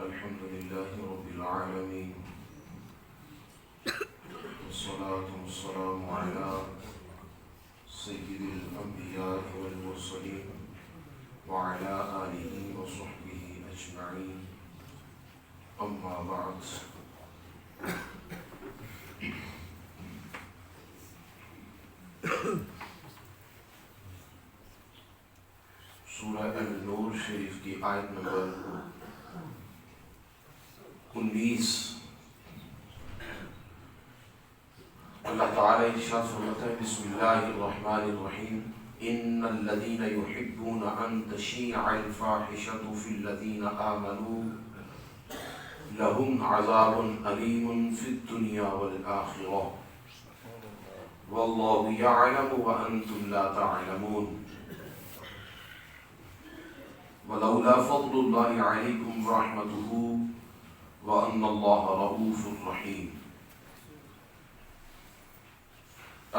الحمد لله رب العالمين والصلاة والسلام على سيد الأنبياء والمرسلين وعلى آله وصحبه أجمعين أما بعد سورہ النور شریف کی آیت نمبر 19 اللہ تعالی ارشاد فرماتا ہے بسم اللہ الرحمن الرحیم ان الذين يحبون ان تشيع الفاحشة في الذين آمنوا لهم عذاب أليم في الدنيا والآخرة والله يعلم وأنتم لا تعلمون ولولا فضل الله عليكم ورحمته وأن الله رؤوف رحيم۔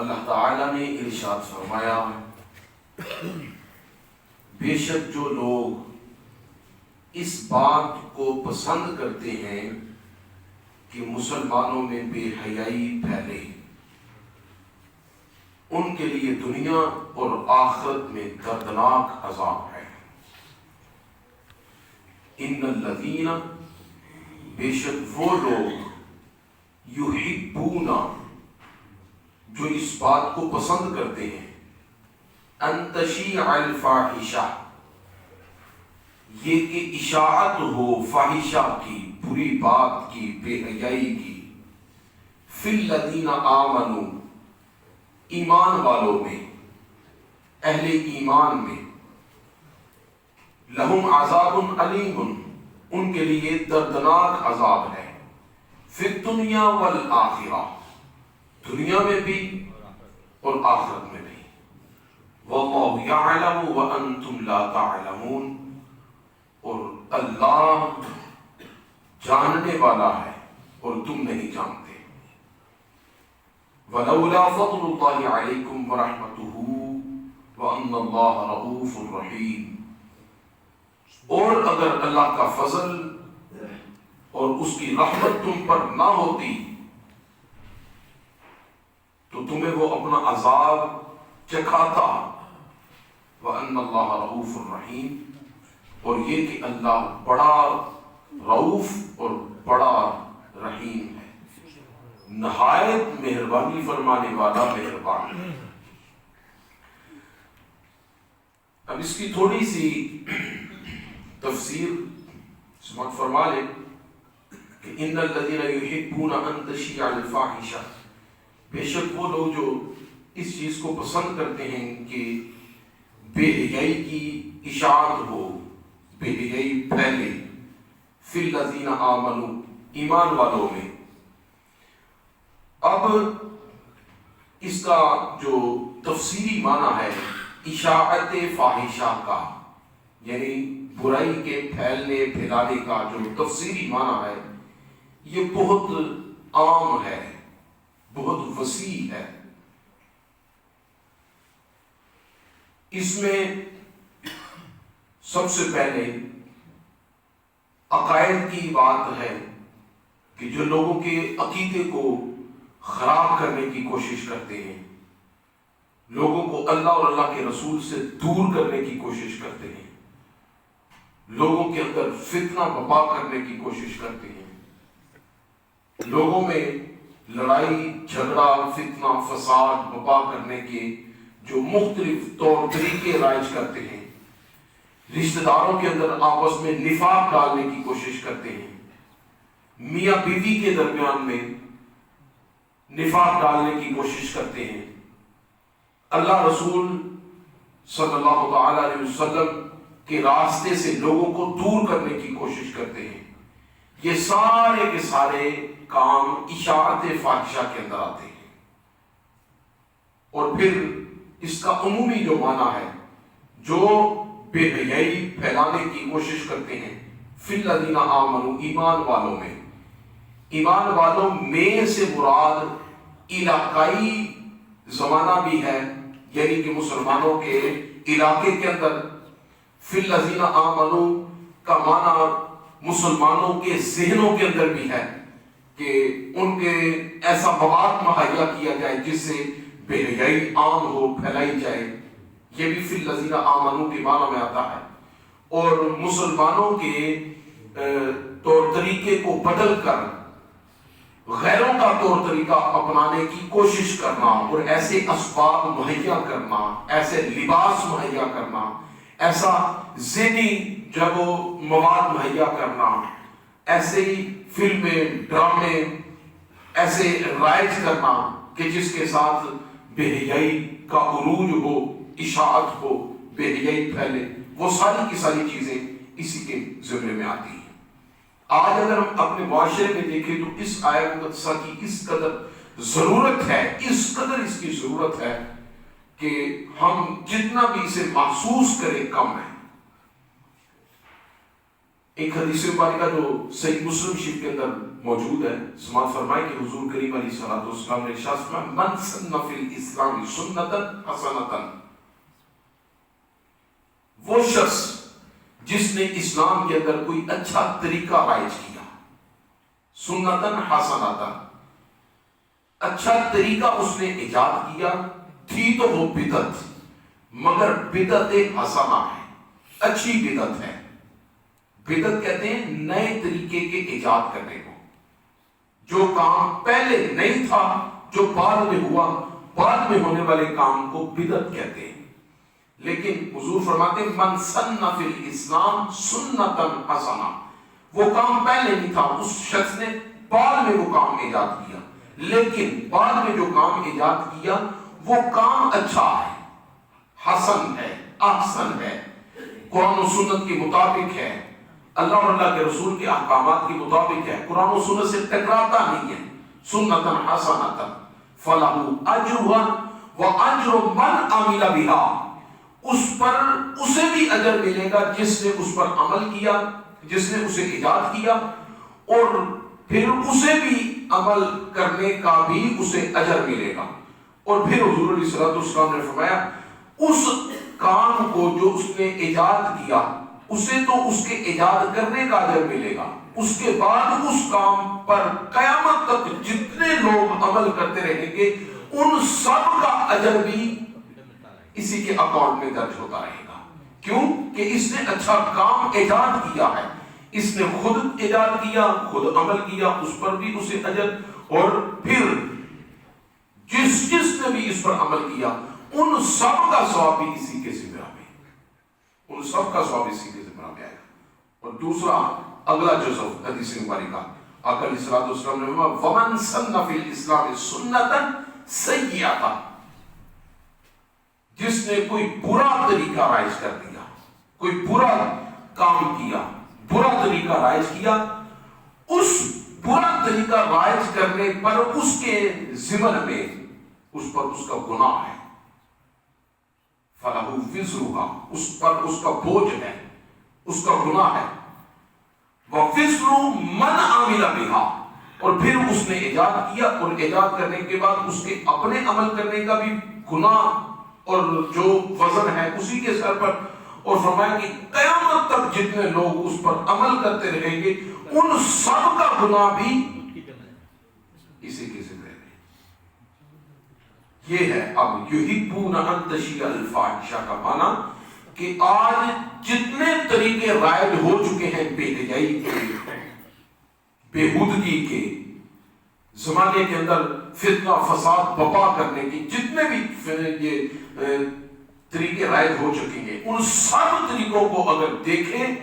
اللہ تعالیٰ نے ارشاد فرمایا بے شک جو لوگ اس بات کو پسند کرتے ہیں کہ مسلمانوں میں بے حیائی پھیلے، ان کے لیے دنیا اور آخرت میں دردناک عذاب ہے۔ ان الذین، بے شک وہ لوگ، یحبون، جو اس بات کو پسند کرتے ہیں، ان تشیع الفاحشہ، یہ کہ اشاعت ہو فاحشہ کی، بری بات کی، بے حیائی کی، فی الذین آمنوا، ایمان والوں میں، اہل ایمان میں، لہم عذاب علیم، ان کے لیے دردناک عذاب ہے، فی الدنیا والآخرہ، دنیا میں بھی اور آخرت میں بھی، واللہ یعلم وانتم لا تعلمون، اور اللہ جاننے والا ہے اور تم نہیں جانتے۔ ولولا فضل اللہ علیکم ورحمتہ وان اللہ رؤوف رحیم، اور اگر اللہ کا فضل اور اس کی رحمت تم پر نہ ہوتی تو تمہیں وہ اپنا عذاب چکھاتا، وَأَنَّ اللَّهَ رَؤُوفٌ رَحِيمٌ، اور یہ کہ اللہ بڑا رؤوف اور بڑا رحیم ہے، نہایت مہربانی فرمانے والا مہربان ہے۔ اب اس کی تھوڑی سی تفسیر سمجھ فرما لیں کہ ان الذین یحبون ان تشیع الفاحشہ، بے شک وہ لوگ جو اس چیز کو پسند کرتے ہیں کہ بے حیائی کی اشاعت ہو، بے حیائی پھیلے، فی الذین آمنوا، ایمان والوں میں۔ اب اس کا جو تفسیری معنی ہے اشاعت فاحشہ کا، یعنی برائی کے پھیلنے پھیلانے کا جو تفسیری معنی ہے، یہ بہت عام ہے، بہت وسیع ہے۔ اس میں سب سے پہلے عقائد کی بات ہے کہ جو لوگوں کے عقیدے کو خراب کرنے کی کوشش کرتے ہیں، لوگوں کو اللہ اور اللہ کے رسول سے دور کرنے کی کوشش کرتے ہیں، لوگوں کے اندر فتنہ برپا کرنے کی کوشش کرتے ہیں، لوگوں میں لڑائی جھگڑا فتنہ فساد برپا کرنے کے جو مختلف طور طریقے رائج کرتے ہیں، رشتہ داروں کے اندر آپس میں نفاق ڈالنے کی کوشش کرتے ہیں، میاں بیوی کے درمیان میں نفاق ڈالنے کی کوشش کرتے ہیں، اللہ رسول صلی اللہ تعالی علیہ وسلم کے راستے سے لوگوں کو دور کرنے کی کوشش کرتے ہیں۔ یہ سارے کے سارے کام اشاعت فاحشہ کے اندر آتے ہیں۔ اور پھر اس کا عمومی جو معنی ہے، جو بے حیائی پھیلانے کی کوشش کرتے ہیں، فی الذین آمنوا، ایمان والوں میں۔ ایمان والوں میں سے مراد علاقائی زمانہ بھی ہے، یعنی کہ مسلمانوں کے علاقے کے اندر فی الذین آمنوا کا معنی مسلمانوں کے ذہنوں کے اندر بھی ہے کہ ان کے ایسا مواد مہیا کیا جائے جس سے بے حیائی عام ہو، پھیلائی جائے. یہ بھی فی الذین آمنوا کے معنی میں آتا ہے. اور مسلمانوں کے طور طریقے کو بدل کر غیروں کا طور طریقہ اپنانے کی کوشش کرنا، اور ایسے اسباب مہیا کرنا، ایسے لباس مہیا کرنا، ایسا ذہنی جب مواد مہیا کرنا، ایسے ہی فلمیں، ڈرامے ایسے رائج کرنا کہ جس کے ساتھ بے حیائی کا عروج ہو، اشاعت ہو، بے حیائی پھیلے، وہ ساری کی ساری چیزیں اسی کے زمرے میں آتی ہیں. آج اگر ہم اپنے معاشرے میں دیکھیں تو اس آیت مقدسہ کی اس قدر ضرورت ہے، اس قدر اس کی ضرورت ہے کہ ہم جتنا بھی اسے محسوس کریں کم ہے. ایک حدیث مبارکہ جو صحیح مسلم شریف کے اندر موجود ہے، سماعت فرمائے کہ حضور کریم علیہ الصلوۃ والسلام نے ارشاد فرمایا من سن فی الاسلام سنتا حسنتا، وہ شخص جس نے اسلام کے اندر کوئی اچھا طریقہ رائج کیا، سنتن حسنتا، اچھا طریقہ اس نے ایجاد کیا، تھی تو وہ بدعت، مگر بدعت حسنہ ہے، اچھی بدعت ہے. بدعت کہتے ہیں نئے طریقے کے ایجاد کرنے کو، جو کام پہلے نہیں تھا، جو بعد میں ہوا، بعد میں ہونے والے کام کو بدعت کہتے ہیں. لیکن حضور فرماتے ہیں من سن فی الاسلام سنتا حسنہ، وہ کام پہلے نہیں تھا، اس شخص نے بعد میں وہ کام ایجاد کیا، لیکن بعد میں جو کام ایجاد کیا وہ کام اچھا ہے، حسن ہے، احسن ہے، قرآن و سنت کے مطابق ہے، اللہ اور اللہ کے رسول کے احکامات کے مطابق ہے، قرآن و سنت سے ٹکراتا نہیں ہے. سنتا حسنتا فلہ اجرها واجر من عمل بها، اس پر اسے بھی اجر ملے گا جس نے اس پر عمل کیا، جس نے اسے ایجاد کیا، اور پھر اسے بھی عمل کرنے کا بھی اسے اجر ملے گا. اور پھر حضور علیہ الصلوۃ والسلام نے فرمایا اس کام کو جو اس نے ایجاد کیا اسے تو اس کے ایجاد کرنے کا اجر ملے گا، اس کے بعد اس کام پر قیامت تک جتنے لوگ عمل کرتے رہیں گے ان سب کا اجر بھی اسی کے اکاؤنٹ میں درج ہوتا رہے گا. کیوں کہ اس نے اچھا کام ایجاد کیا ہے، اس نے خود ایجاد کیا، خود عمل کیا، اس پر بھی اسے اجر، اور پھر جس نے بھی اس پر عمل کیا ان سب کا ثواب بھی اسی کے ذمہ میں، ان سب کا ثواب اسی کے ذمہ میں آئے گا. اور دوسرا اگلا جزو حدیث مبارکہ آقا علیہ الصلوۃ والسلام نے فرمایا ومن سن فی الاسلام سنتا سیئۃ، جس نے کوئی برا طریقہ رائج کر دیا، کوئی برا کام کیا، برا طریقہ رائج کیا، اس برا طریقہ رائج کرنے پر اس کے ضمن میں اس پر اس کا گناہ ہے، فلہ وزرھا، اس پر اس کا بوجھ ہے، اس کا گناہ ہے، وَوِزْرُ مَنْ عَمِلَ بِهَا، اور پھر اس نے ایجاد کیا، اور ایجاد کرنے کے بعد اس کے اپنے عمل کرنے کا بھی گناہ اور جو وزن ہے اسی کے سر پر. اور فرمایا کہ قیامت تک جتنے لوگ اس پر عمل کرتے رہیں گے ان سب کا گناہ بھی اسی کے ذمہ ہے. یہ ہے اب یحبون ان تشیع الفاحشہ کا معنی کہ آج جتنے طریقے رائج ہو چکے ہیں بے حیائی کے، بےہودگی کے، زمانے کے اندر فتنہ فساد بپا کرنے کی جتنے بھی یہ طریقے رائج ہو چکے ہیں، ان سب طریقوں کو اگر دیکھیں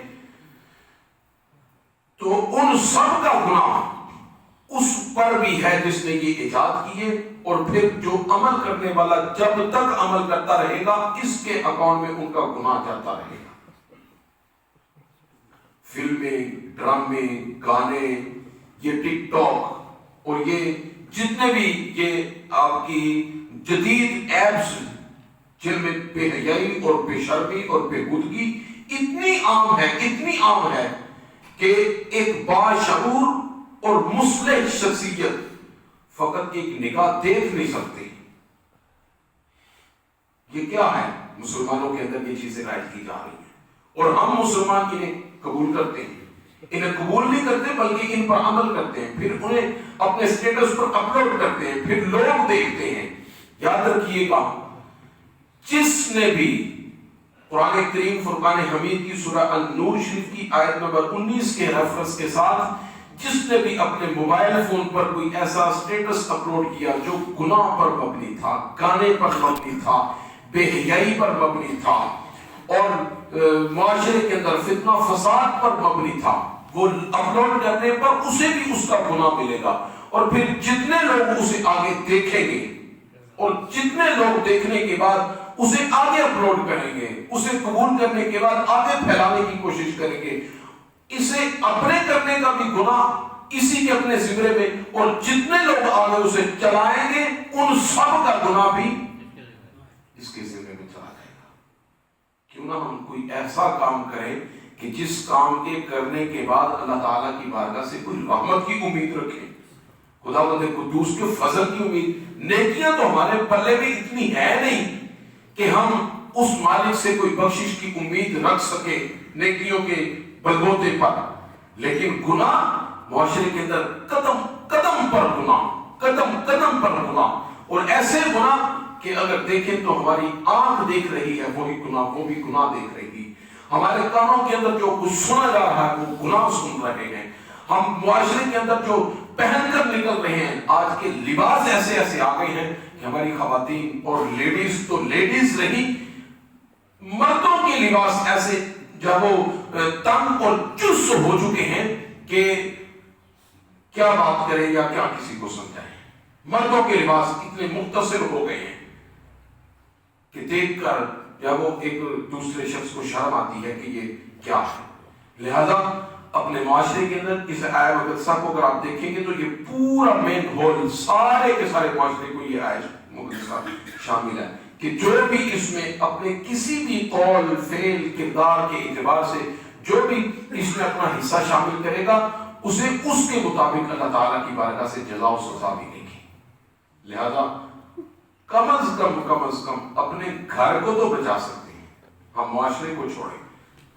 تو ان سب کا گناہ اس پر بھی ہے جس نے یہ ایجاد کیے، اور پھر جو عمل کرنے والا جب تک عمل کرتا رہے گا اس کے اکاؤنٹ میں ان کا گناہ جاتا رہے گا. فلمیں، ڈرامے، گانے، یہ ٹک ٹاک اور یہ جتنے بھی یہ آپ کی جدید ایپس جن میں بے حیائی اور بے شرمی اور بے ہودگی اتنی عام ہے کہ ایک باشعور اور مصلح شخصیت فقط ایک نگاہ دیکھ نہیں سکتے. یہ کیا ہے؟ مسلمانوں کے اندر یہ چیزیں رائج کی جا رہی ہیں اور ہم مسلمان انہیں قبول کرتے ہیں. انہیں قبول نہیں کرتے بلکہ ان پر عمل کرتے ہیں، پھر انہیں اپنے سٹیٹس پر اپلوڈ کرتے ہیں، پھر لوگ دیکھتے ہیں۔ یاد رکھیے گا، جس نے بھی قرآن کریم فرقان حمید کی سورہ النور شریف کی آیت نمبر 19 کے ریفرنس کے ساتھ جس نے بھی اپنے موبائل فون پر کوئی ایسا سٹیٹس اپلوڈ کیا جو گناہ پر مبنی تھا، گانے پر مبنی تھا، بے حیائی پر مبنی تھا اور معاشرے کے اندر فتنہ فساد پر مبنی تھا، وہ اپلوڈ کرنے پر اسے بھی اس کا گناہ ملے گا۔ اور پھر جتنے لوگ اسے آگے دیکھیں گے اور جتنے لوگ دیکھنے کے بعد اسے آگے اپلوڈ کریں گے، اسے قبول کرنے کے بعد آگے پھیلانے کی کوشش کریں گے، اسے اپنے کرنے کا بھی گناہ اسی کے اپنے زمرے میں، اور جتنے لوگ آگے اسے چلائیں گے ان سب کا گناہ بھی اس کے زمرے میں چلا جائے گا۔ کیوں نہ ہم کوئی ایسا کام کریں کہ جس کام کے کرنے کے بعد اللہ تعالیٰ کی بارگاہ سے کوئی رحمت کی امید رکھیں، خداوند قدوس کے فضل کی امید۔ نیکیاں تو ہمارے پلے میں اتنی ہے نہیں کہ ہم اس مالک سے کوئی بخشش کی امید رکھ سکے نیکیوں کے بلبوتے پر، لیکن گناہ معاشرے کے اندر قدم قدم پر گناہ، قدم قدم پر گناہ، اور ایسے گناہ کہ اگر دیکھیں تو ہماری آنکھ دیکھ رہی ہے وہی گناہ، وہ بھی گناہ دیکھ رہی ہے، ہمارے کانوں کے اندر جو کچھ سنا جا رہا ہے وہ گناہ سن رہے ہیں، ہم معاشرے کے اندر جو پہن کر نکل رہے ہیں، آج کے لباس ایسے ایسے آ گئے ہیں کہ ہماری خواتین اور لیڈیز تو لیڈیز رہی، مردوں کے لباس ایسے جب وہ تنگ اور چست ہو چکے ہیں کہ کیا بات کریں یا کیا کسی کو سمجھائیں۔ مردوں کے لباس اتنے مختصر ہو گئے ہیں کہ دیکھ کر جب وہ ایک دوسرے شخص کو شرم آتی ہے کہ یہ کیا ہے۔ لہذا اپنے معاشرے کے اندر اس آئے مقدسہ کو اگر آپ دیکھیں گے تو یہ پورا مین ہول سارے کے سارے معاشرے کو یہ آئے مقدسہ شامل ہے کہ جو بھی اس میں اپنے کسی بھی قول فعل کردار کے اعتبار سے جو بھی اس میں اپنا حصہ شامل کرے گا اسے اس کے مطابق اللہ تعالیٰ کی بارگاہ سے جزا و سزا ملے گی۔ لہذا کم از کم اپنے گھر کو تو بچا سکتے ہیں، ہم معاشرے کو چھوڑیں،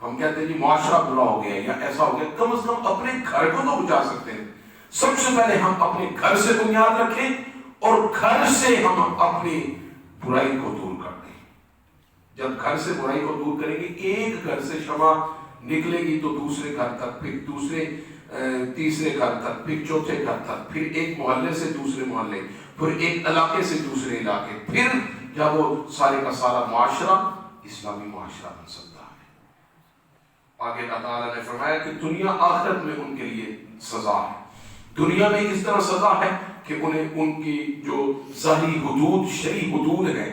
ہم کہتے ہیں جی معاشرہ برا ہو گیا یا ایسا ہو گیا، کم از کم اپنے گھر کو تو بچا سکتے ہیں۔ سب سے پہلے ہم اپنے گھر سے بنیاد رکھیں اور گھر سے ہم اپنی برائی کو دور کر دیں۔ جب گھر سے برائی کو دور کریں گے، ایک گھر سے شمع نکلے گی تو دوسرے گھر تک، پھر دوسرے تیسرے گھر تک، پھر چوتھے گھر تک، پھر ایک محلے سے دوسرے محلے، پھر ایک علاقے سے دوسرے علاقے، پھر جب وہ سارے کا سارا معاشرہ اسلامی معاشرہ بن سکتا ہے۔ آگے اللہ تعالیٰ نے فرمایا کہ دنیا آخرت میں ان کے لیے سزا ہے۔ دنیا میں اس طرح سزا ہے کہ انہیں ان کی جو ظاہری حدود، شرعی حدود ہیں،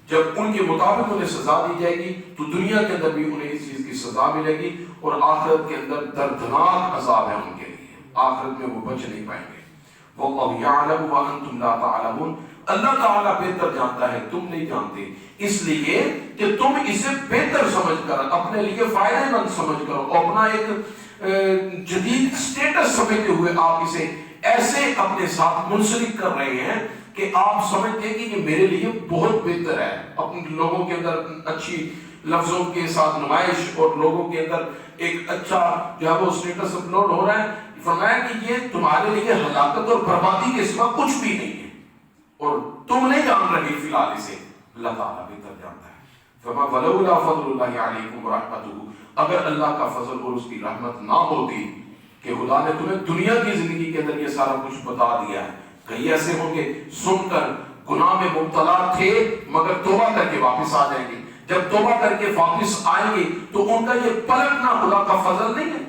جب ان کے مطابق انہیں سزا دی جائے گی تو دنیا کے اندر بھی انہیں اس چیز کی سزا ملے گی، اور آخرت کے اندر دردناک عذاب ہے ان کے لیے، آخرت میں وہ بچ نہیں پائیں گے۔ وَاللَّهُ يَعْلَمُ وَأَنْتُمْ لَا تَعْلَمُونَ، اللہ تعالیٰ بہتر جانتا ہے، تم نہیں جانتے، اس لیے کہ تم اسے بہتر سمجھ کر، اپنے لیے فائدہ مند سمجھ کر، اپنا ایک جدید سٹیٹس سمجھتے ہوئے آپ اسے ایسے اپنے ساتھ منسلک کر رہے ہیں کہ آپ سمجھتے ہیں کہ یہ میرے لیے بہت بہتر ہے۔ اپنے لوگوں کے اندر اچھی لفظوں کے ساتھ نمائش اور لوگوں کے اندر ایک اچھا جو ہے وہ سٹیٹس اپلوڈ ہو رہا ہے، فرمایا کہ یہ تمہارے لیے ہلاکت اور بربادی کے سوا کچھ بھی نہیں ہے، اور تم نہیں جان رہے فی الحال اسے، اللہ تعالیٰ بہتر جانتا ہے۔ فرمایا وَلَوْلَا فَضْلُ اللَّهِ عَلَيْكُمْ وَرَحْمَتُهُ، اگر اللہ کا فضل اور اس کی رحمت نہ ہوتی کہ خدا نے تمہیں دنیا کی زندگی کے اندر یہ سارا کچھ بتا دیا ہے، کئی ایسے ہوں گے سن کر گناہ میں مبتلا تھے مگر توبہ کر کے واپس آ جائیں گے، جب توبہ کر کے واپس آئیں گے تو ان کا یہ پلٹنا خدا کا فضل نہیں ہے،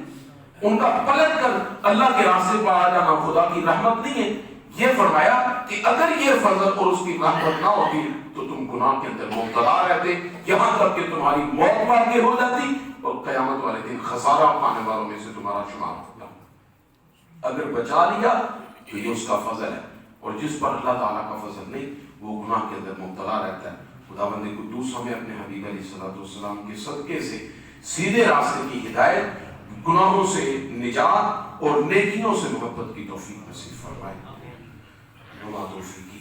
ان کا پلٹ کر اللہ کے راستے پر آ جانا خدا کی رحمت نہیں ہے۔ یہ فرمایا کہ اگر یہ فضل اور اس کی رحمت نہ ہوتی تو تم گناہ کے اندر مبتلا رہتے، یہاں تک کہ تمہاری موت واقع ہو جاتی اور قیامت والے دن خسارہ پانے والوں میں سے تمہارا شمار ہوتا۔ اگر بچا لیا تو یہ اس کا فضل ہے، اور جس پر اللہ تعالیٰ کا فضل نہیں وہ گناہ کے اندر مبتلا رہتا ہے۔ خداوند قدوس ہمیں اپنے حبیب علیہ الصلوۃ والسلام کے صدقے سے سیدھے راستے کی ہدایت، گناہوں سے نجات اور نیکیوں سے محبت کی توفیق نصیب فرمائے۔